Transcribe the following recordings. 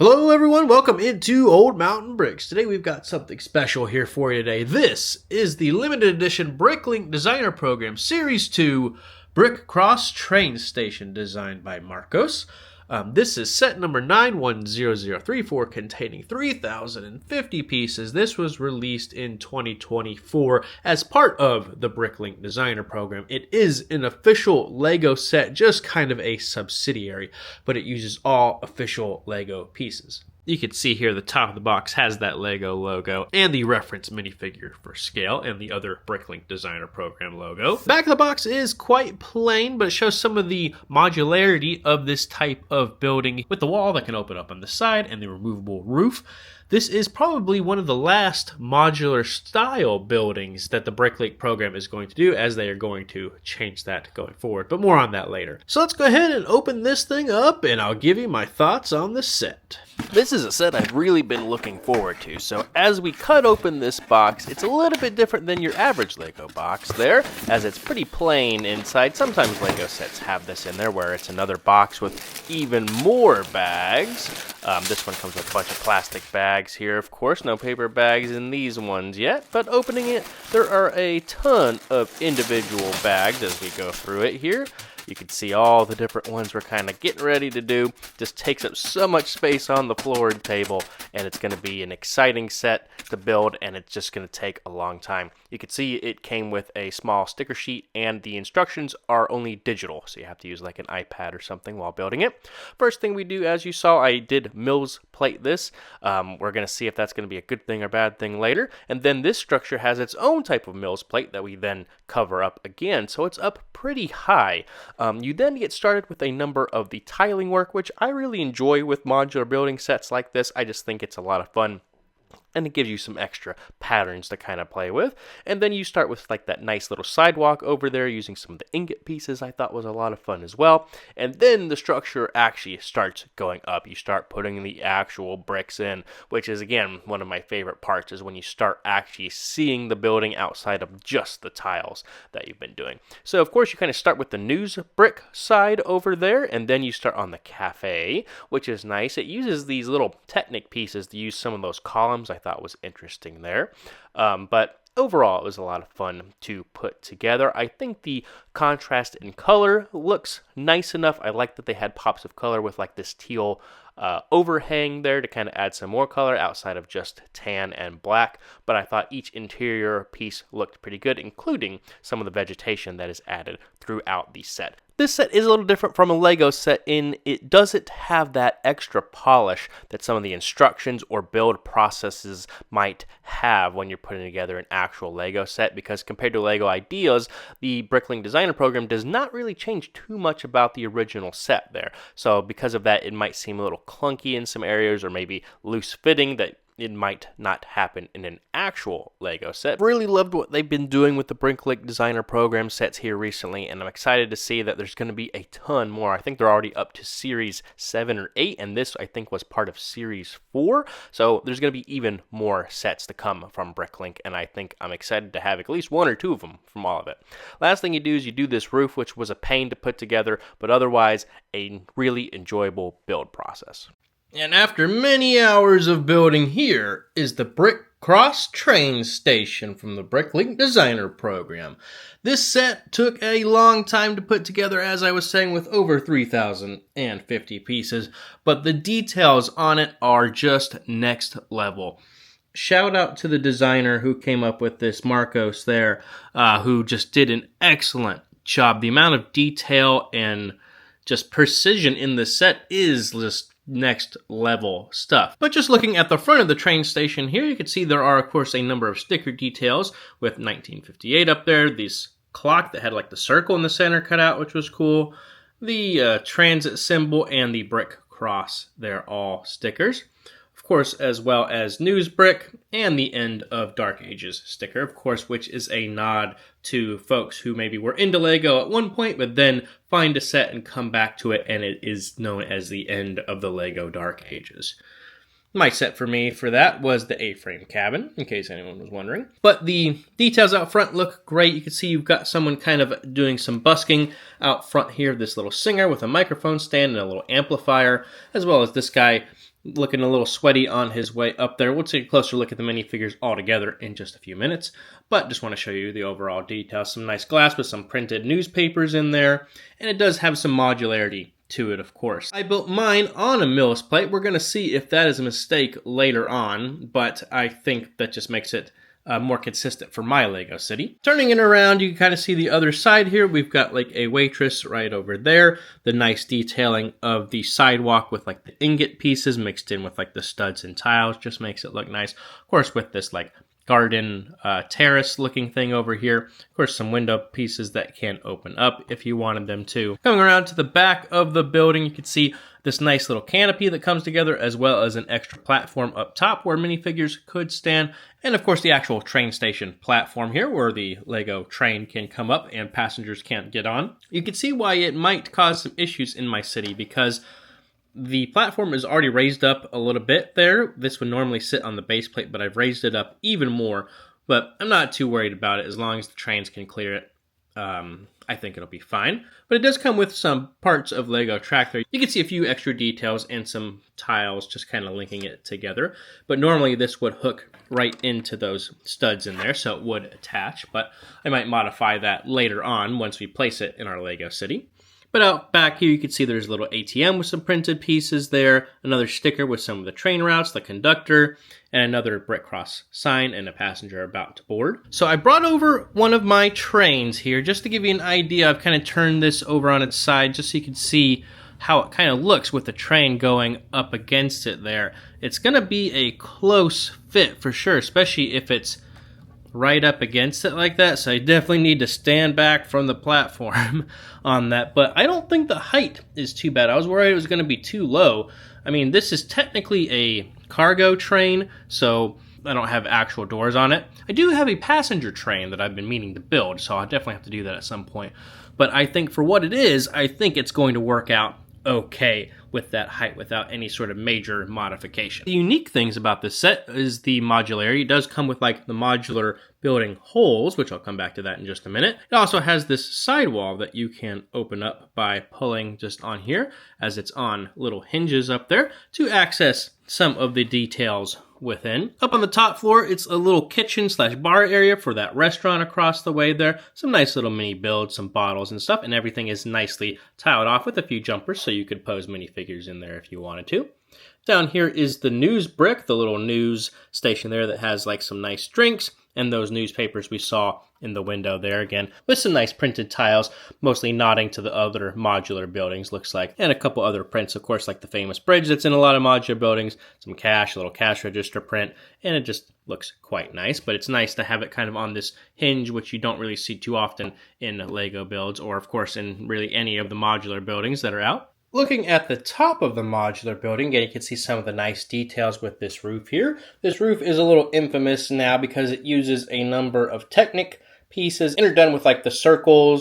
Hello everyone, welcome into Old Mountain Bricks. Today we've got something special here for you today. This is the limited edition Bricklink Designer Program Series 2 Brick Cross Train Station designed by Marcos. This is set number 910034 containing 3,050 pieces. This was released in 2024 as part of the Bricklink Designer Program. It is an official LEGO set, just kind of a subsidiary, but it uses all official LEGO pieces. You can see here the top of the box has that LEGO logo and the reference minifigure for scale and the other Bricklink Designer Program logo. Back of the box is quite plain, but it shows some of the modularity of this type of building with the wall that can open up on the side and the removable roof. This is probably one of the last modular style buildings that the Bricklink program is going to do, as they are going to change that going forward, but more on that later. So let's go ahead and open this thing up and I'll give you my thoughts on the set. This is a set I've really been looking forward to, so as we cut open this box, it's a little bit different than your average LEGO box there, as it's pretty plain inside. Sometimes LEGO sets have this in there where it's another box with even more bags. This one comes with a bunch of plastic bags here, of course, no paper bags in these ones yet, but opening it, there are a ton of individual bags as we go through it here. You can see all the different ones we're kind of getting ready to do. Just takes up so much space on the floor and table, and it's going to be an exciting set to build, and it's just going to take a long time. You can see it came with a small sticker sheet, and the instructions are only digital, so you have to use like an iPad or something while building it. First thing we do, as you saw, I did Mills plate this. We're going to see if that's going to be a good thing or bad thing later, and then this structure has its own type of Mills plate that we then cover up again, so it's up pretty high. You then get started with a number of the tiling work, which I really enjoy with modular building sets like this. I just think it's a lot of fun, and it gives you some extra patterns to kind of play with. And then you start with like that nice little sidewalk over there using some of the ingot pieces. I thought was a lot of fun as well. And then the structure actually starts going up. You start putting the actual bricks in, which is, again, one of my favorite parts, is when you start actually seeing the building outside of just the tiles that you've been doing. So, of course, you kind of start with the news brick side over there, and then you start on the cafe, which is nice. It uses these little Technic pieces to use some of those columns. I thought was interesting there, but overall it was a lot of fun to put together. I think the contrast in color looks nice enough. I like that they had pops of color with like this teal overhang there to kind of add some more color outside of just tan and black, but I thought each interior piece looked pretty good, including some of the vegetation that is added throughout the set. This set is a little different from a LEGO set in it doesn't have that extra polish that some of the instructions or build processes might have when you're putting together an actual LEGO set, because compared to LEGO Ideas, the Bricklink Designer Program does not really change too much about the original set there. So because of that, it might seem a little clunky in some areas, or maybe loose fitting that it might not happen in an actual LEGO set. Really loved what they've been doing with the Bricklink Designer Program sets here recently, and I'm excited to see that there's going to be a ton more. I think they're already up to Series 7 or 8, and this, I think, was part of Series 4. So there's going to be even more sets to come from Bricklink, and I think I'm excited to have at least one or two of them from all of it. Last thing you do is you do this roof, which was a pain to put together, but otherwise a really enjoyable build process. And after many hours of building, here is the Brick Cross Train Station from the Bricklink Designer Program. This set took a long time to put together, as I was saying, with over 3,050 pieces, but the details on it are just next level. Shout out to the designer who came up with this, Marcos there, who just did an excellent job. The amount of detail and just precision in the set is just next level stuff. But just looking at the front of the train station here, you can see there are, of course, a number of sticker details with 1958 up there, this clock that had like the circle in the center cut out, which was cool, the transit symbol, and the brick cross. They're all stickers. Of course, as well as News Brick and the End of Dark Ages sticker, of course, which is a nod to folks who maybe were into LEGO at one point, but then find a set and come back to it, and it is known as the End of the LEGO Dark Ages. My set for me for that was the A-frame cabin, in case anyone was wondering. But the details out front look great. You can see you've got someone kind of doing some busking out front here. This little singer with a microphone stand and a little amplifier, as well as this guy looking a little sweaty on his way up there. We'll take a closer look at the minifigures all together in just a few minutes, but just want to show you the overall details. Some nice glass with some printed newspapers in there, and it does have some modularity to it, of course. I built mine on a Mills plate. We're going to see if that is a mistake later on, but I think that just makes it more consistent for my Lego city. Turning it around, you can kind of see the other side here. We've got like a waitress right over there. The nice detailing of the sidewalk with like the ingot pieces mixed in with like the studs and tiles just makes it look nice. Of course, with this like garden terrace looking thing over here. Of course, some window pieces that can open up if you wanted them to. Coming around to the back of the building, you can see this nice little canopy that comes together, as well as an extra platform up top where minifigures could stand. And of course, the actual train station platform here where the Lego train can come up and passengers can't get on. You can see why it might cause some issues in my city, because the platform is already raised up a little bit there. This would normally sit on the base plate, but I've raised it up even more. But I'm not too worried about it as long as the trains can clear it. I think it'll be fine. But it does come with some parts of Lego track there. You can see a few extra details and some tiles just kind of linking it together. But normally this would hook right into those studs in there, so it would attach. But I might modify that later on once we place it in our Lego city. But out back here, you can see there's a little ATM with some printed pieces there, another sticker with some of the train routes, the conductor, and another brick cross sign and a passenger about to board. So I brought over one of my trains here just to give you an idea. I've kind of turned this over on its side just so you can see how it kind of looks with the train going up against it there. It's going to be a close fit for sure, especially if it's right up against it like that, so I definitely need to stand back from the platform on that, but I don't think the height is too bad. I was worried it was going to be too low. I mean, this is technically a cargo train, so I don't have actual doors on it. I do have a passenger train that I've been meaning to build, so I'll definitely have to do that at some point, but I think for what it is, I think it's going to work out okay with that height without any sort of major modification. The unique things about this set is the modularity. It does come with like the modular building holes, which I'll come back to that in just a minute. It also has this sidewall that you can open up by pulling just on here, as it's on little hinges up there to access some of the details within. Up on the top floor, it's a little kitchen slash bar area for that restaurant across the way there. Some nice little mini builds, some bottles and stuff, and everything is nicely tiled off with a few jumpers so you could pose minifigures in there if you wanted to. Down here is the news brick, the little news station there that has like some nice drinks and those newspapers we saw in the window there again, with some nice printed tiles, mostly nodding to the other modular buildings, looks like, and a couple other prints, of course, like the famous bridge that's in a lot of modular buildings, some cash, a little cash register print, and it just looks quite nice, but it's nice to have it kind of on this hinge, which you don't really see too often in Lego builds, or of course in really any of the modular buildings that are out. Looking at the top of the modular building, again, you can see some of the nice details with this roof here. This roof is a little infamous now because it uses a number of Technic pieces interdone with like the circle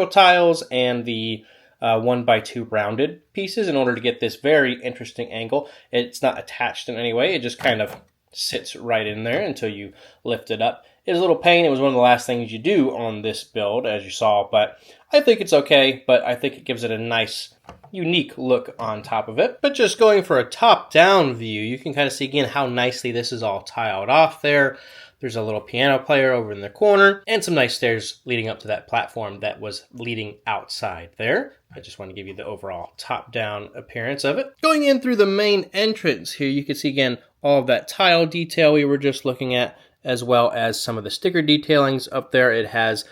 tiles and the 1x2 rounded pieces in order to get this very interesting angle. It's not attached in any way. It just kind of sits right in there until you lift it up. It's a little pain. It was one of the last things you do on this build, as you saw, but I think it's okay, but I think it gives it a nice, unique look on top of it. But just going for a top-down view, you can kind of see again how nicely this is all tiled off there. There's a little piano player over in the corner, and some nice stairs leading up to that platform that was leading outside there. I just want to give you the overall top-down appearance of it. Going in through the main entrance here, you can see again all of that tile detail we were just looking at, as well as some of the sticker detailings up there. It has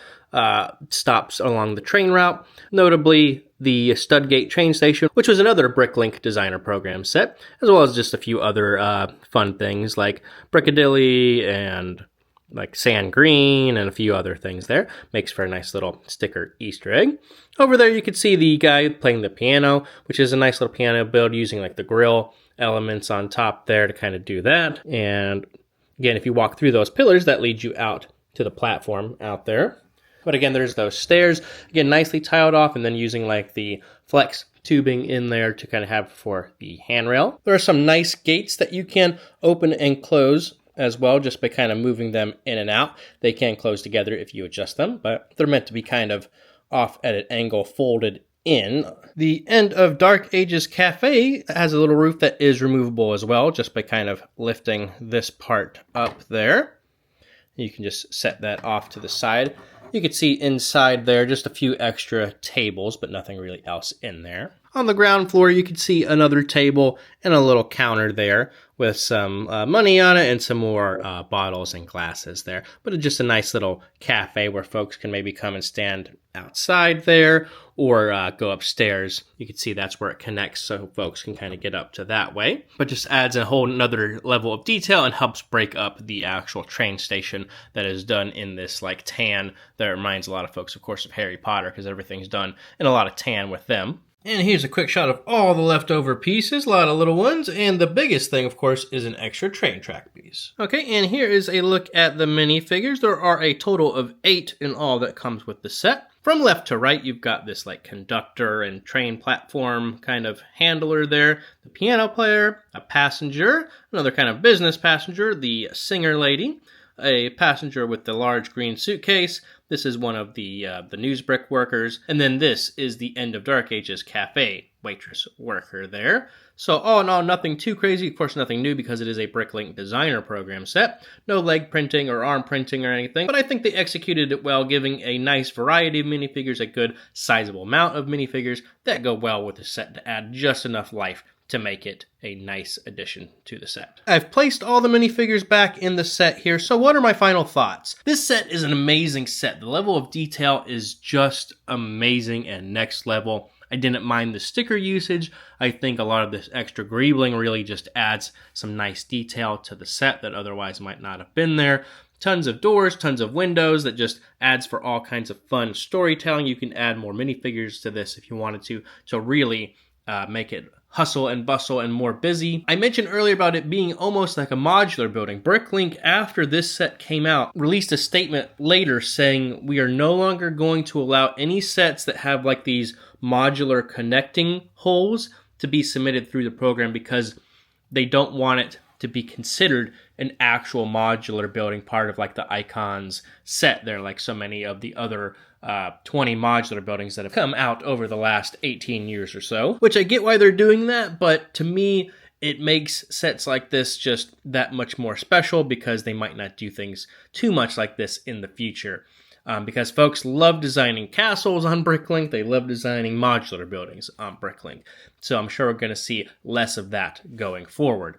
stops along the train route, notably the Studgate train station, which was another Bricklink Designer Program set, as well as just a few other fun things like Brickadilly and like Sand Green and a few other things there. Makes for a nice little sticker Easter egg. Over there you can see the guy playing the piano, which is a nice little piano build using like the grill elements on top there to kind of do that. And again, if you walk through those pillars, that leads you out to the platform out there. But again, there's those stairs, again, nicely tiled off, and then using like the flex tubing in there to kind of have for the handrail. There are some nice gates that you can open and close as well, just by kind of moving them in and out. They can close together if you adjust them, but they're meant to be kind of off at an angle, folded in. The End of Dark Ages Cafe has a little roof that is removable as well, just by kind of lifting this part up there. You can just set that off to the side. You can see inside there just a few extra tables, but nothing really else in there. On the ground floor, you can see another table and a little counter there with some money on it and some more bottles and glasses there. But it's just a nice little cafe where folks can maybe come and stand outside there or go upstairs. You can see that's where it connects, so folks can kind of get up to that way. But just adds a whole another level of detail and helps break up the actual train station that is done in this like tan that reminds a lot of folks, of course, of Harry Potter, because everything's done in a lot of tan with them. And here's a quick shot of all the leftover pieces, a lot of little ones, and the biggest thing, of course, is an extra train track piece. Okay, and here is a look at the minifigures. There are a total of 8 in all that comes with the set. From left to right, you've got this like conductor and train platform kind of handler there, the piano player, a passenger, another kind of business passenger, the singer lady, a passenger with the large green suitcase. This is one of the newsbrick workers. And then this is the End of Dark Ages Cafe waitress worker there. So all in all, nothing too crazy. Of course, nothing new because it is a Bricklink Designer Program set. No leg printing or arm printing or anything. But I think they executed it well, giving a nice variety of minifigures, a good sizable amount of minifigures that go well with the set to add just enough life to make it a nice addition to the set. I've placed all the minifigures back in the set here, so what are my final thoughts? This set is an amazing set. The level of detail is just amazing and next level. I didn't mind the sticker usage. I think a lot of this extra greebling really just adds some nice detail to the set that otherwise might not have been there. Tons of doors, tons of windows that just adds for all kinds of fun storytelling. You can add more minifigures to this if you wanted to really make it hustle and bustle and more busy. I mentioned earlier about it being almost like a modular building. Bricklink, after this set came out, released a statement later saying we are no longer going to allow any sets that have like these modular connecting holes to be submitted through the program because they don't want it to be considered an actual modular building part of like the Icons set there, like so many of the other 20 modular buildings that have come out over the last 18 years or so, which I get why they're doing that, but to me, it makes sets like this just that much more special because they might not do things too much like this in the future. Because folks love designing castles on Bricklink, they love designing modular buildings on Bricklink. So I'm sure we're going to see less of that going forward.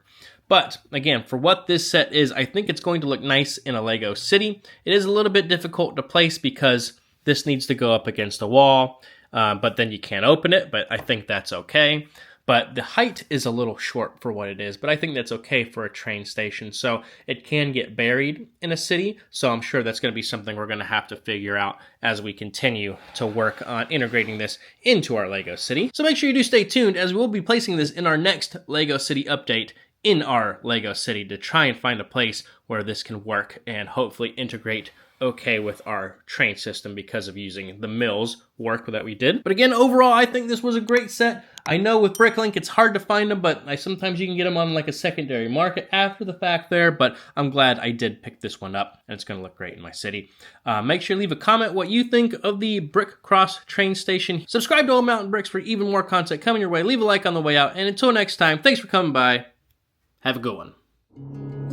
But again, for what this set is, I think it's going to look nice in a Lego city. It is a little bit difficult to place because this needs to go up against a wall, but then you can't open it, but I think that's okay. But the height is a little short for what it is, but I think that's okay for a train station. So it can get buried in a city, so I'm sure that's going to be something we're going to have to figure out as we continue to work on integrating this into our Lego city. So make sure you do stay tuned as we'll be placing this in our next Lego City update in our Lego city to try and find a place where this can work and hopefully integrate okay with our train system because of using the mills work that we did. But again, overall, I think this was a great set. I know with Bricklink, it's hard to find them, but sometimes you can get them on like a secondary market after the fact there, but I'm glad I did pick this one up, and it's going to look great in my city. Make sure to leave a comment what you think of the Brick Cross train station. Subscribe to Old Mountain Bricks for even more content coming your way. Leave a like on the way out, and until next time, thanks for coming by. Have a good one.